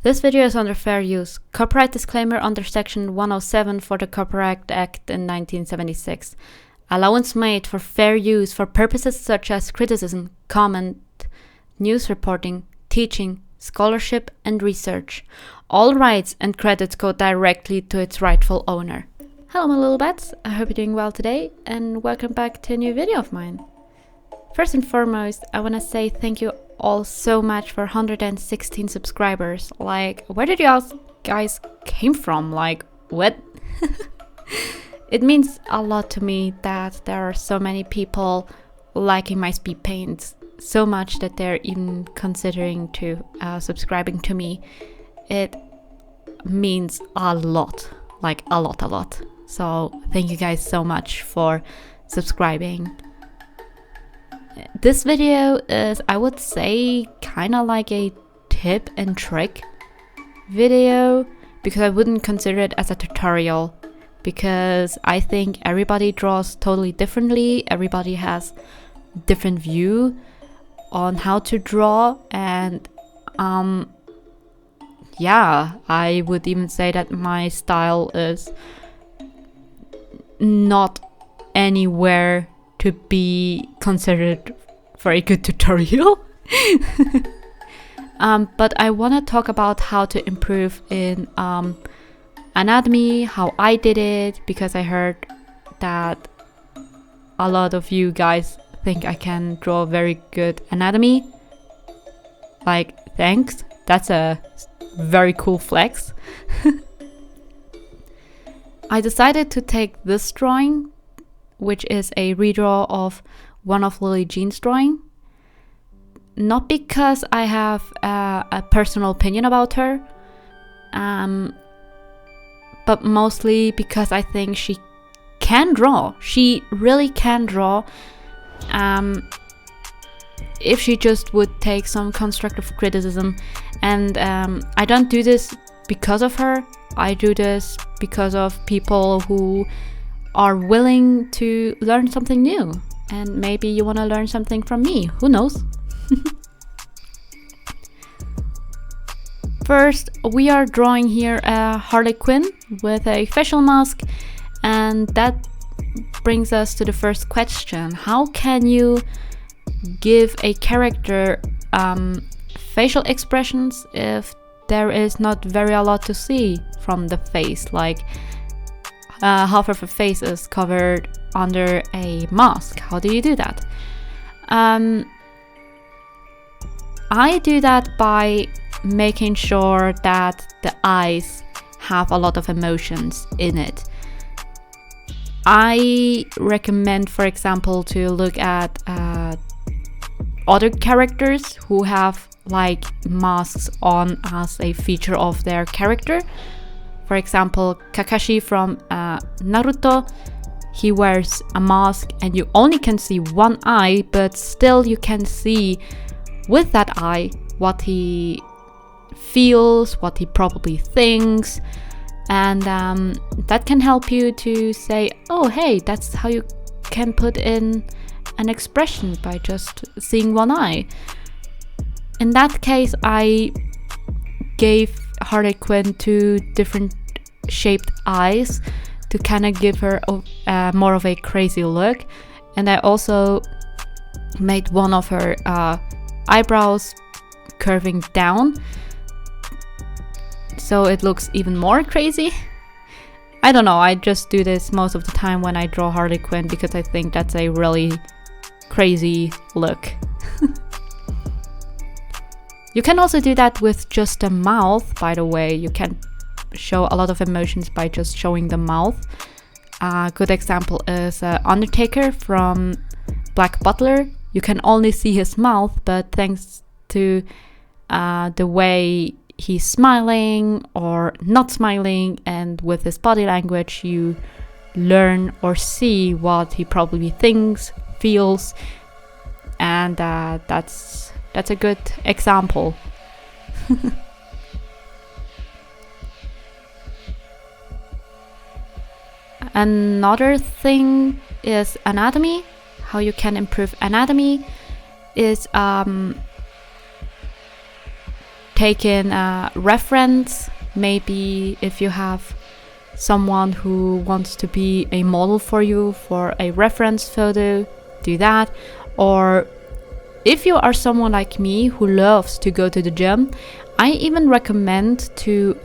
This video is under fair use. Copyright disclaimer under Section 107 for the Copyright Act in 1976. Allowance made for fair use for purposes such as criticism, comment, news reporting, teaching, scholarship, and research. All rights and credits go directly to its rightful owner. Hello my little bats, I hope you're doing well today, and welcome back to a new video of mine. First and foremost, I want to say thank you all so much for 116 subscribers. Like, where did you guys came from? Like, what? It means a lot to me that there are so many people liking my speed paints, so much that they're even considering to subscribing to me. It means a lot, like a lot. So thank you guys so much for subscribing. This video is, I would say, kind of like a tip and trick video, because I wouldn't consider it as a tutorial, because I think everybody draws totally differently. Everybody has different view on how to draw, and yeah, I would even say that my style is not anywhere to be considered for a good tutorial. But I want to talk about how to improve in anatomy, how I did it, because I heard that a lot of you guys think I can draw very good anatomy. Like, thanks, that's a very cool flex. I decided to take this drawing, which is a redraw of one of LilleeJean's drawing. Not because I have a personal opinion about her, but mostly because I think she can draw. She really can draw. If she just would take some constructive criticism. And I don't do this because of her. I do this because of people who are willing to learn something new, and maybe you want to learn something from me, who knows. First, we are drawing here a Harley Quinn with a facial mask, and that brings us to the first question: how can you give a character facial expressions if there is not very a lot to see from the face? Like, half of her face is covered under a mask. How do you do that? I do that by making sure that the eyes have a lot of emotions in it. I recommend, for example, to look at other characters who have like masks on as a feature of their character. For example, Kakashi from Naruto, he wears a mask and you only can see one eye, but still you can see with that eye what he feels, what he probably thinks, and that can help you to say, oh hey, that's how you can put in an expression by just seeing one eye. In that case, I gave Harley Quinn 2 different shaped eyes to kind of give her more of a crazy look, and I also made one of her eyebrows curving down so it looks even more crazy. I don't know, I just do this most of the time when I draw Harley Quinn because I think that's a really crazy look. You can also do that with just the mouth, by the way. You can show a lot of emotions by just showing the mouth. A good example is Undertaker from Black Butler. You can only see his mouth, but thanks to the way he's smiling or not smiling, and with his body language, you learn or see what he probably thinks, feels, and that's a good example. Another thing is anatomy. How you can improve anatomy is take in a reference. Maybe if you have someone who wants to be a model for you for a reference photo, do that. Or if you are someone like me who loves to go to the gym, I even recommend to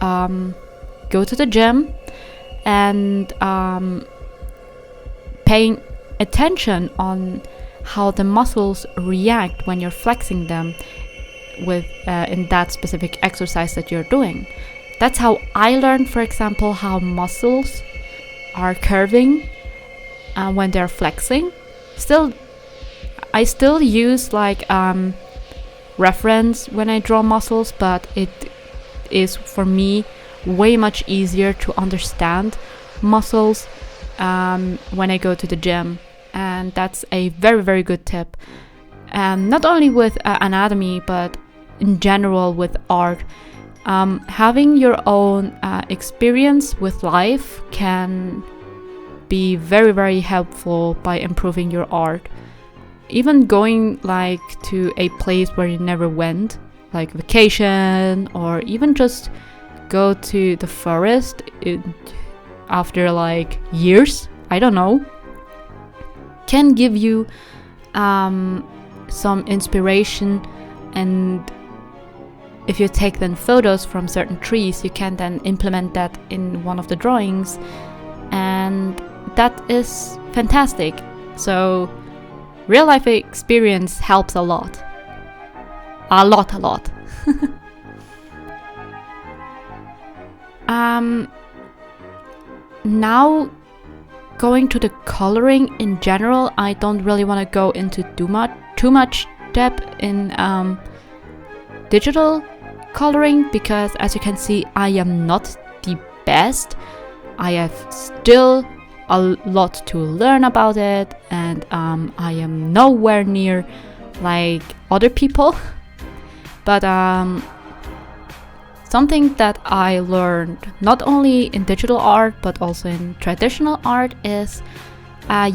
go to the gym and paying attention on how the muscles react when you're flexing them with in that specific exercise that you're doing. That's how I learned, for example, how muscles are curving when they're flexing. I still use like reference when I draw muscles, but it is for me way much easier to understand muscles when I go to the gym, and that's a very, very good tip. Not only with anatomy, but in general with art. Having your own experience with life can be very, very helpful by improving your art. Even going like to a place where you never went, like vacation, or even just go to the forest after like years, I don't know, can give you some inspiration. And if you take then photos from certain trees, you can then implement that in one of the drawings, and that is fantastic. So real life experience helps a lot. A lot. Now going to the coloring in general, I don't really want to go into too much depth in digital coloring, because as you can see, I am not the best. I have still a lot to learn about it, and I am nowhere near like other people. But something that I learned not only in digital art but also in traditional art is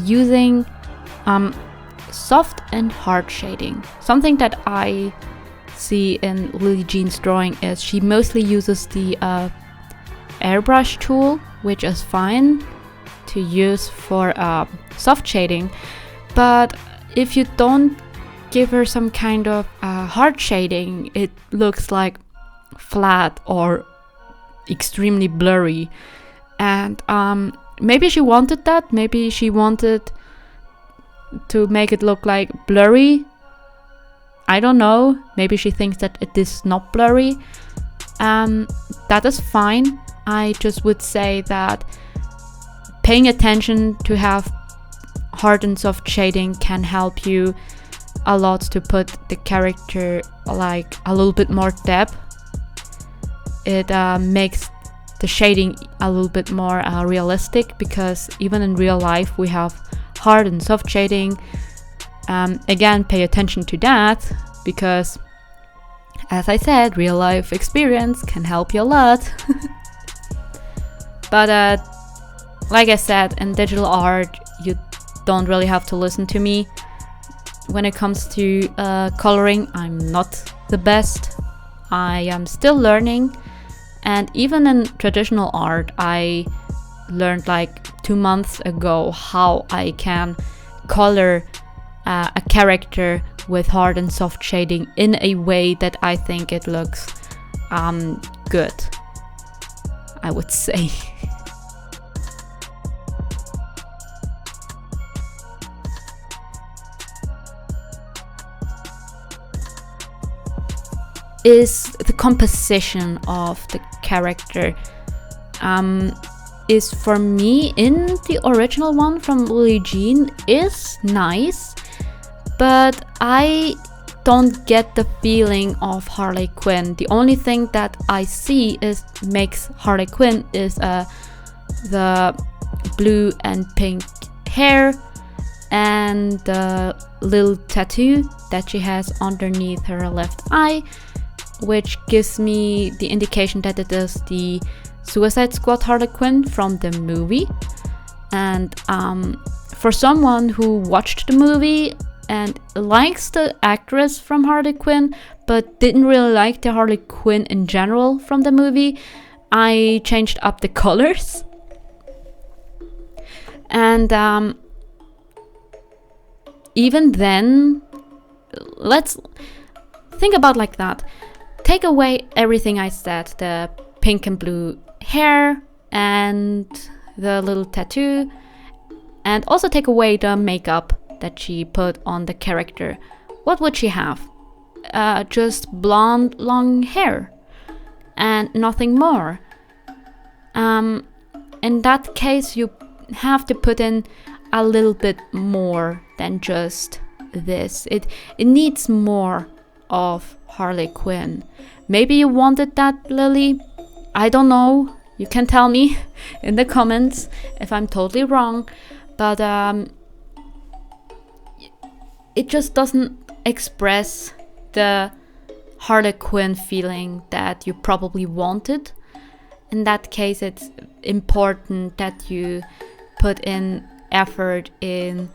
using soft and hard shading. Something that I see in LilleeJean's drawing is she mostly uses the airbrush tool, which is fine to use for soft shading. But if you don't give her some kind of hard shading, it looks like flat or extremely blurry. And maybe she wanted that. Maybe she wanted to make it look like blurry. I don't know. Maybe she thinks that it is not blurry. That is fine. I just would say that paying attention to have hard and soft shading can help you a lot to put the character like a little bit more depth. It makes the shading a little bit more realistic, because even in real life we have hard and soft shading. Again, pay attention to that, because as I said, real life experience can help you a lot. But like I said, in digital art you don't really have to listen to me. When it comes to coloring, I'm not the best. I am still learning. And even in traditional art, I learned like 2 months ago how I can color a character with hard and soft shading in a way that I think it looks good, I would say. Is the composition of the character. Is for me, in the original one from LilleeJean, is nice, but I don't get the feeling of Harley Quinn. The only thing that I see makes Harley Quinn is the blue and pink hair and the little tattoo that she has underneath her left eye, which gives me the indication that it is the Suicide Squad Harley Quinn from the movie. And for someone who watched the movie, and likes the actress from Harley Quinn, but didn't really like the Harley Quinn in general from the movie, I changed up the colors. And even then, let's think about like that. Take away everything I said, the pink and blue hair and the little tattoo, and also take away the makeup that she put on the character. What would she have? Just blonde long hair and nothing more. In that case, you have to put in a little bit more than just this. It needs more of Harley Quinn. Maybe you wanted that, Lily. I don't know. You can tell me in the comments if I'm totally wrong. But it just doesn't express the Harley Quinn feeling that you probably wanted. In that case, it's important that you put in effort in,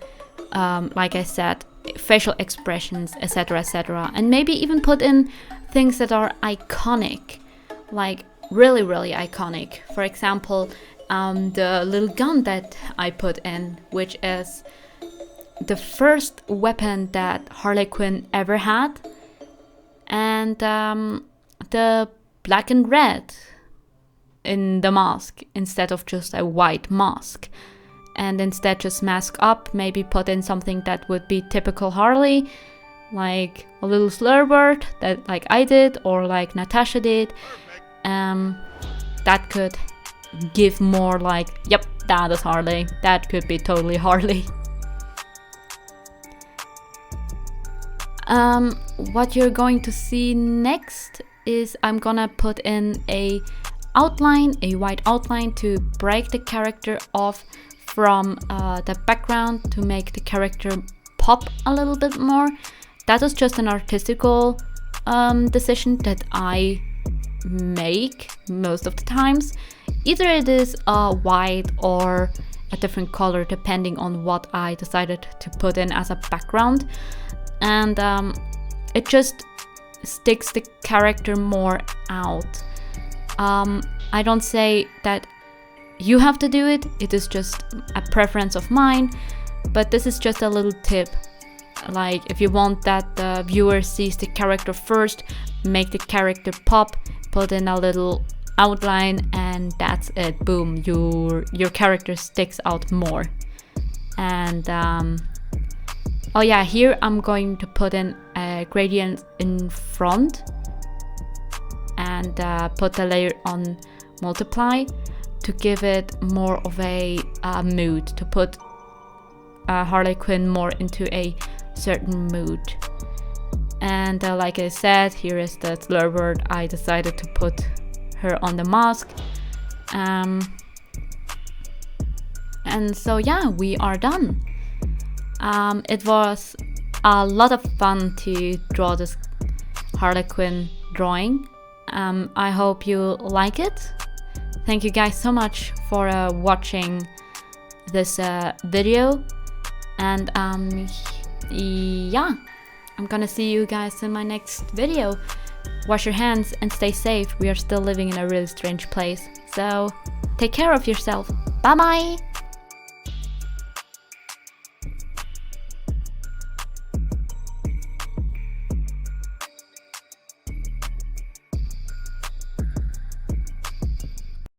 like I said, facial expressions, etc., etc., and maybe even put in things that are iconic, like really, really iconic. For example, the little gun that I put in, which is the first weapon that Harley Quinn ever had, and the black and red in the mask instead of just a white mask. And instead just mask up, maybe put in something that would be typical Harley, like a little slur word that like I did or like Natasha did. That could give more like, yep, that is Harley. That could be totally Harley. What you're going to see next is I'm gonna put in a white outline to break the character off from the background to make the character pop a little bit more. That is just an artistical decision that I make most of the times. Either it is white or a different color depending on what I decided to put in as a background, and it just sticks the character more out. I don't say that you have to do it, it is just a preference of mine, but this is just a little tip. Like, if you want that the viewer sees the character first, make the character pop, put in a little outline, and that's it. Boom, your character sticks out more. And oh yeah, here I'm going to put in a gradient in front and put the layer on multiply to give it more of a mood, to put Harley Quinn more into a certain mood. And like I said, here is the slur word I decided to put her on the mask. And so yeah, we are done. It was a lot of fun to draw this Harley Quinn drawing. I hope you like it. Thank you guys so much for watching this video, and yeah, I'm gonna see you guys in my next video. Wash your hands and stay safe. We are still living in a really strange place, so take care of yourself. Bye bye.